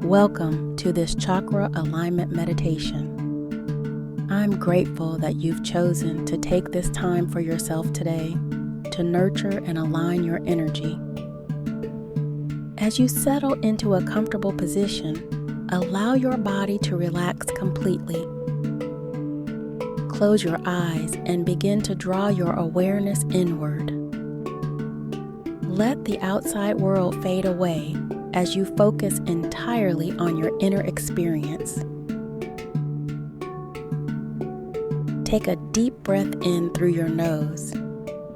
Welcome to this Chakra Alignment Meditation. I'm grateful that you've chosen to take this time for yourself today to nurture and align your energy. As you settle into a comfortable position, allow your body to relax completely. Close your eyes and begin to draw your awareness inward. Let the outside world fade away as you focus entirely on your inner experience. Take a deep breath in through your nose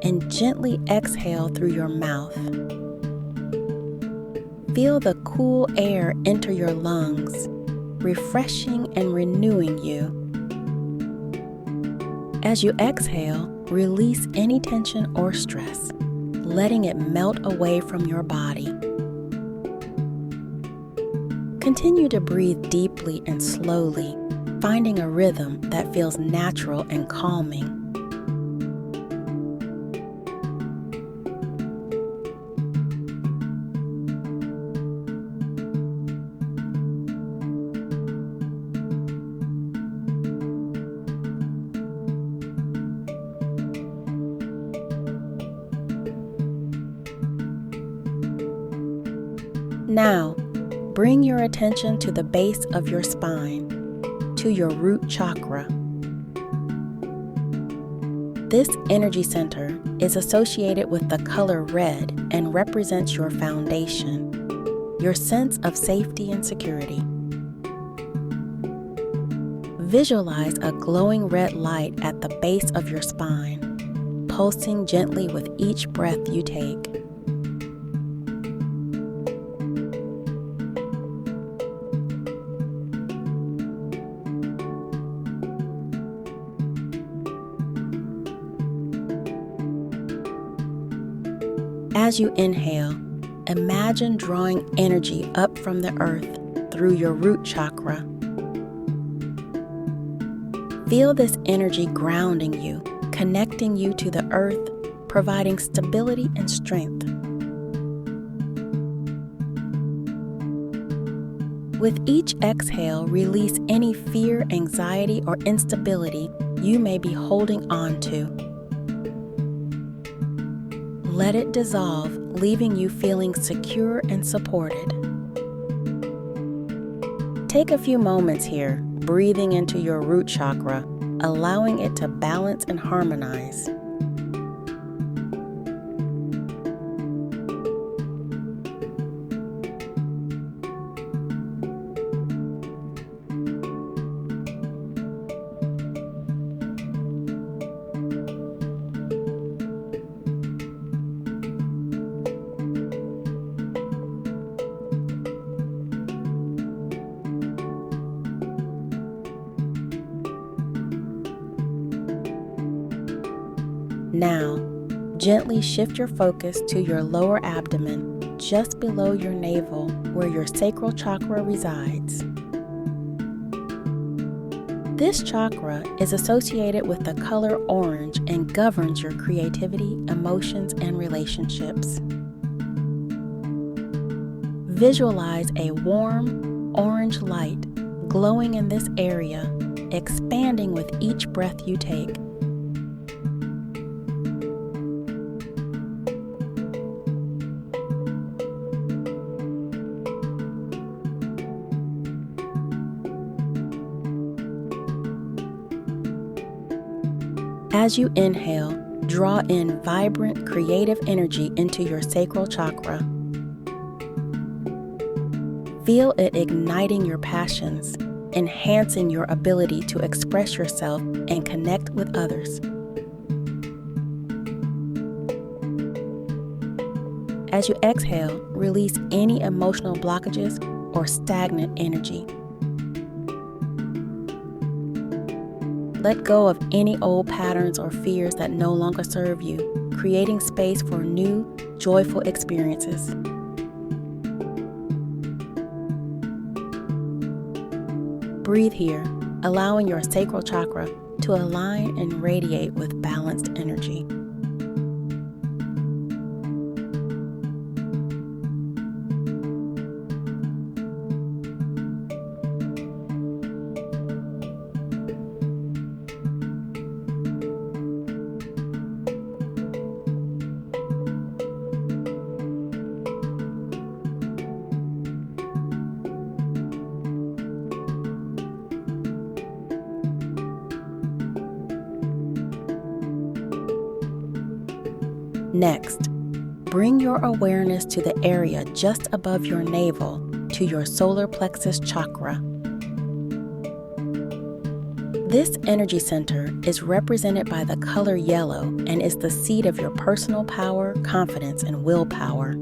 and gently exhale through your mouth. Feel the cool air enter your lungs, refreshing and renewing you. As you exhale, release any tension or stress, letting it melt away from your body. Continue to breathe deeply and slowly, finding a rhythm that feels natural and calming. Now, bring your attention to the base of your spine, to your root chakra. This energy center is associated with the color red and represents your foundation, your sense of safety and security. Visualize a glowing red light at the base of your spine, pulsing gently with each breath you take. As you inhale, imagine drawing energy up from the earth through your root chakra. Feel this energy grounding you, connecting you to the earth, providing stability and strength. With each exhale, release any fear, anxiety, or instability you may be holding on to. Let it dissolve, leaving you feeling secure and supported. Take a few moments here, breathing into your root chakra, allowing it to balance and harmonize. Now, gently shift your focus to your lower abdomen, just below your navel, where your sacral chakra resides. This chakra is associated with the color orange and governs your creativity, emotions, and relationships. Visualize a warm, orange light glowing in this area, expanding with each breath you take. As you inhale, draw in vibrant, creative energy into your sacral chakra. Feel it igniting your passions, enhancing your ability to express yourself and connect with others. As you exhale, release any emotional blockages or stagnant energy. Let go of any old patterns or fears that no longer serve you, creating space for new, joyful experiences. Breathe here, allowing your sacral chakra to align and radiate with balanced energy. Next, bring your awareness to the area just above your navel, to your solar plexus chakra. This energy center is represented by the color yellow and is the seat of your personal power, confidence, and willpower.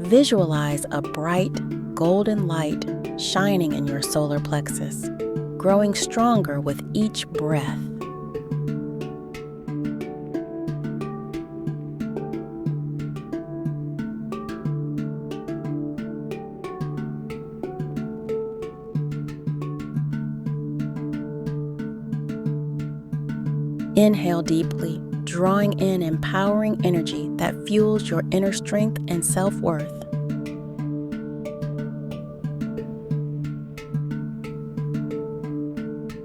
Visualize a bright, golden light shining in your solar plexus, growing stronger with each breath. Inhale deeply, drawing in empowering energy that fuels your inner strength and self-worth.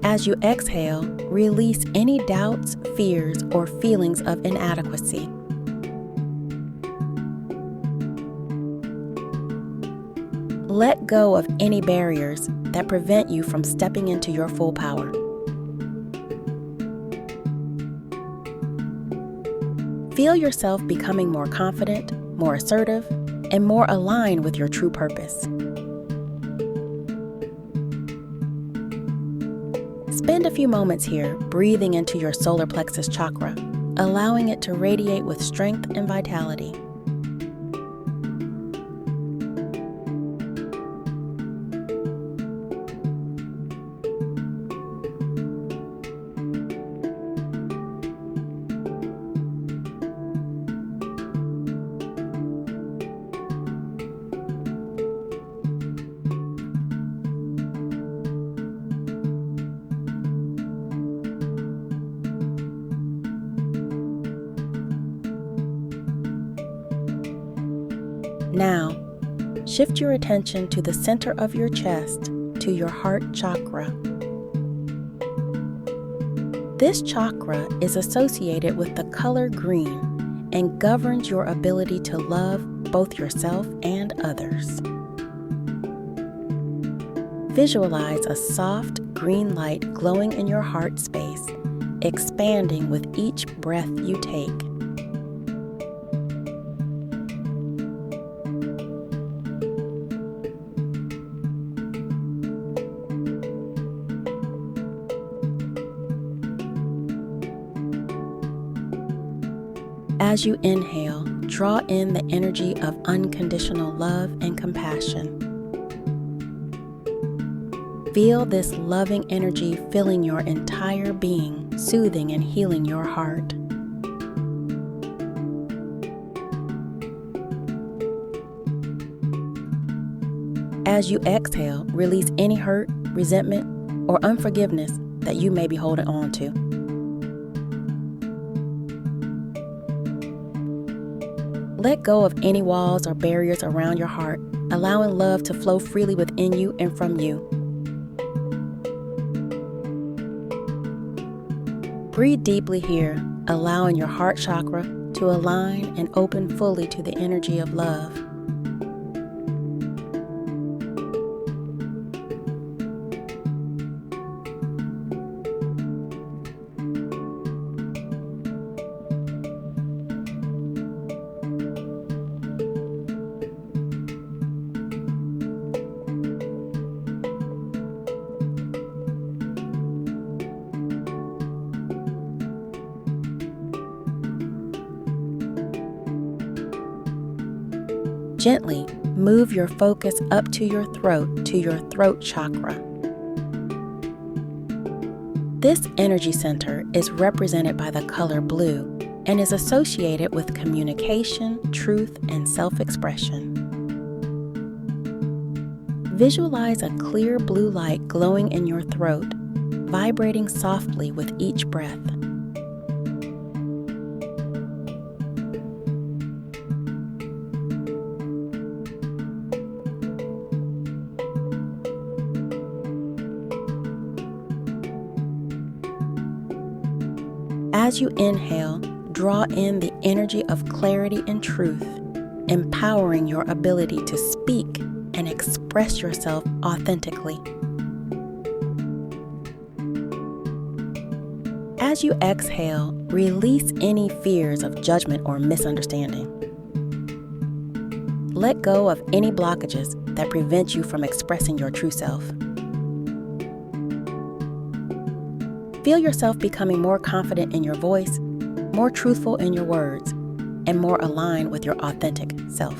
As you exhale, release any doubts, fears, or feelings of inadequacy. Let go of any barriers that prevent you from stepping into your full power. Feel yourself becoming more confident, more assertive, and more aligned with your true purpose. Spend a few moments here breathing into your solar plexus chakra, allowing it to radiate with strength and vitality. Now, shift your attention to the center of your chest, to your heart chakra. This chakra is associated with the color green and governs your ability to love both yourself and others. Visualize a soft green light glowing in your heart space, expanding with each breath you take. As you inhale, draw in the energy of unconditional love and compassion. Feel this loving energy filling your entire being, soothing and healing your heart. As you exhale, release any hurt, resentment, or unforgiveness that you may be holding on to. Let go of any walls or barriers around your heart, allowing love to flow freely within you and from you. Breathe deeply here, allowing your heart chakra to align and open fully to the energy of love. Gently move your focus up to your throat chakra. This energy center is represented by the color blue and is associated with communication, truth, and self-expression. Visualize a clear blue light glowing in your throat, vibrating softly with each breath. As you inhale, draw in the energy of clarity and truth, empowering your ability to speak and express yourself authentically. As you exhale, release any fears of judgment or misunderstanding. Let go of any blockages that prevent you from expressing your true self. Feel yourself becoming more confident in your voice, more truthful in your words, and more aligned with your authentic self.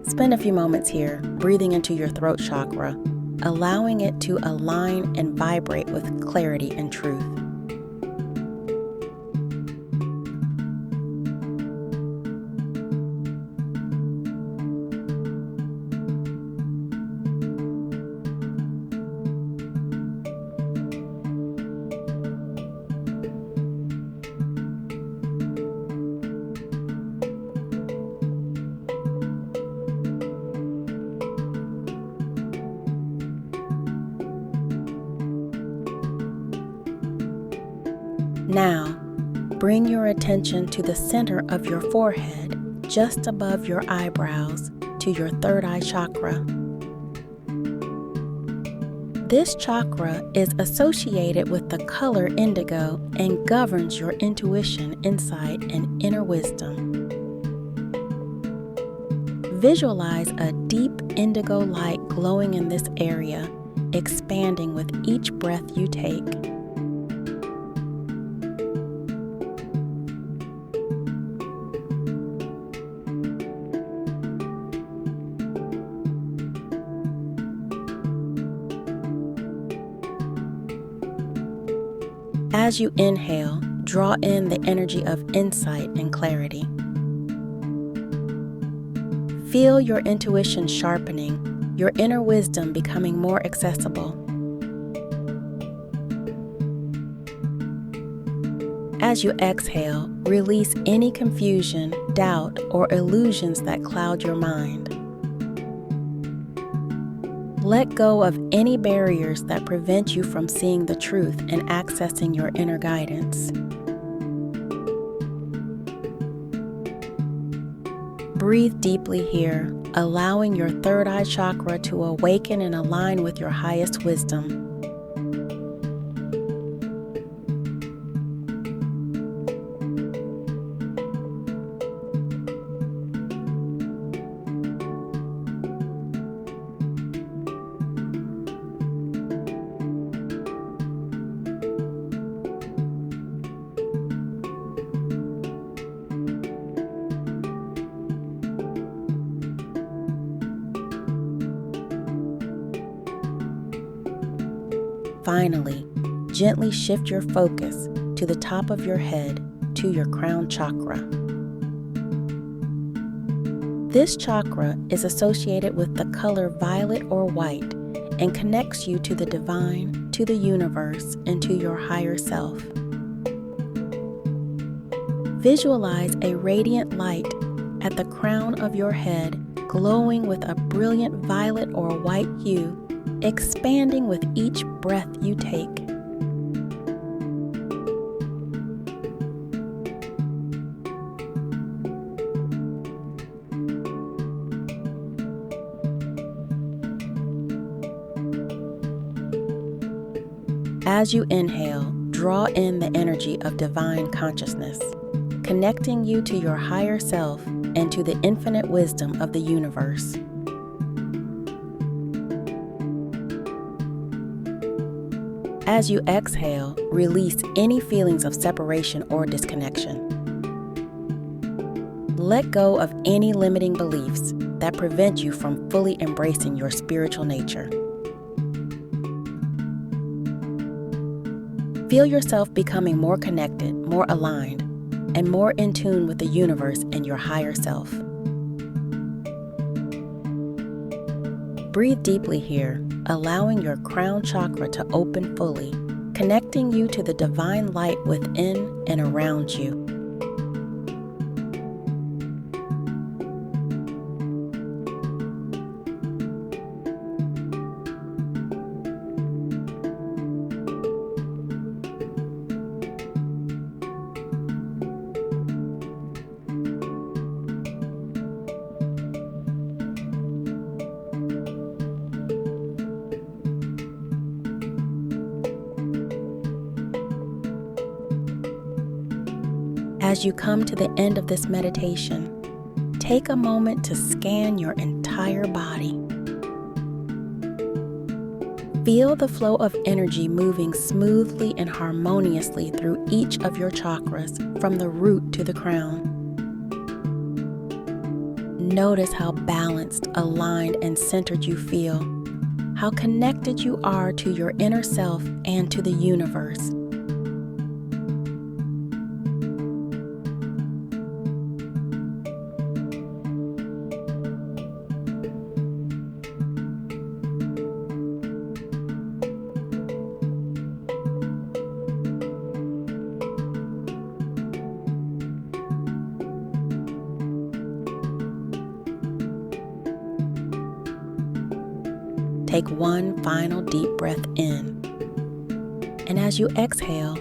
Spend a few moments here breathing into your throat chakra, allowing it to align and vibrate with clarity and truth. Now, bring your attention to the center of your forehead, just above your eyebrows, to your third eye chakra. This chakra is associated with the color indigo and governs your intuition, insight, and inner wisdom. Visualize a deep indigo light glowing in this area, expanding with each breath you take. As you inhale, draw in the energy of insight and clarity. Feel your intuition sharpening, your inner wisdom becoming more accessible. As you exhale, release any confusion, doubt, or illusions that cloud your mind. Let go of any barriers that prevent you from seeing the truth and accessing your inner guidance. Breathe deeply here, allowing your third eye chakra to awaken and align with your highest wisdom. Finally, gently shift your focus to the top of your head, to your crown chakra. This chakra is associated with the color violet or white and connects you to the divine, to the universe, and to your higher self. Visualize a radiant light at the crown of your head, glowing with a brilliant violet or white hue, expanding with each breath you take. As you inhale, draw in the energy of divine consciousness, connecting you to your higher self and to the infinite wisdom of the universe. As you exhale, release any feelings of separation or disconnection. Let go of any limiting beliefs that prevent you from fully embracing your spiritual nature. Feel yourself becoming more connected, more aligned, and more in tune with the universe and your higher self. Breathe deeply here, allowing your crown chakra to open fully, connecting you to the divine light within and around you. As you come to the end of this meditation, take a moment to scan your entire body. Feel the flow of energy moving smoothly and harmoniously through each of your chakras, from the root to the crown. Notice how balanced, aligned, and centered you feel, how connected you are to your inner self and to the universe. Take one final deep breath in, and as you exhale,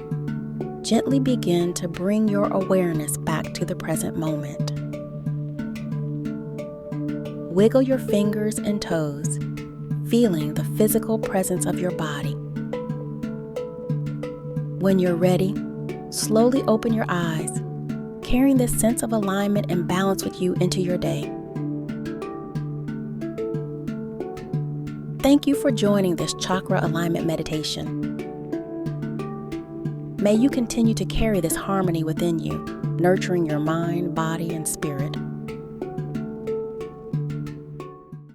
gently begin to bring your awareness back to the present moment. Wiggle your fingers and toes, feeling the physical presence of your body. When you're ready, slowly open your eyes, carrying this sense of alignment and balance with you into your day. Thank you for joining this Chakra Alignment Meditation. May you continue to carry this harmony within you, nurturing your mind, body, and spirit.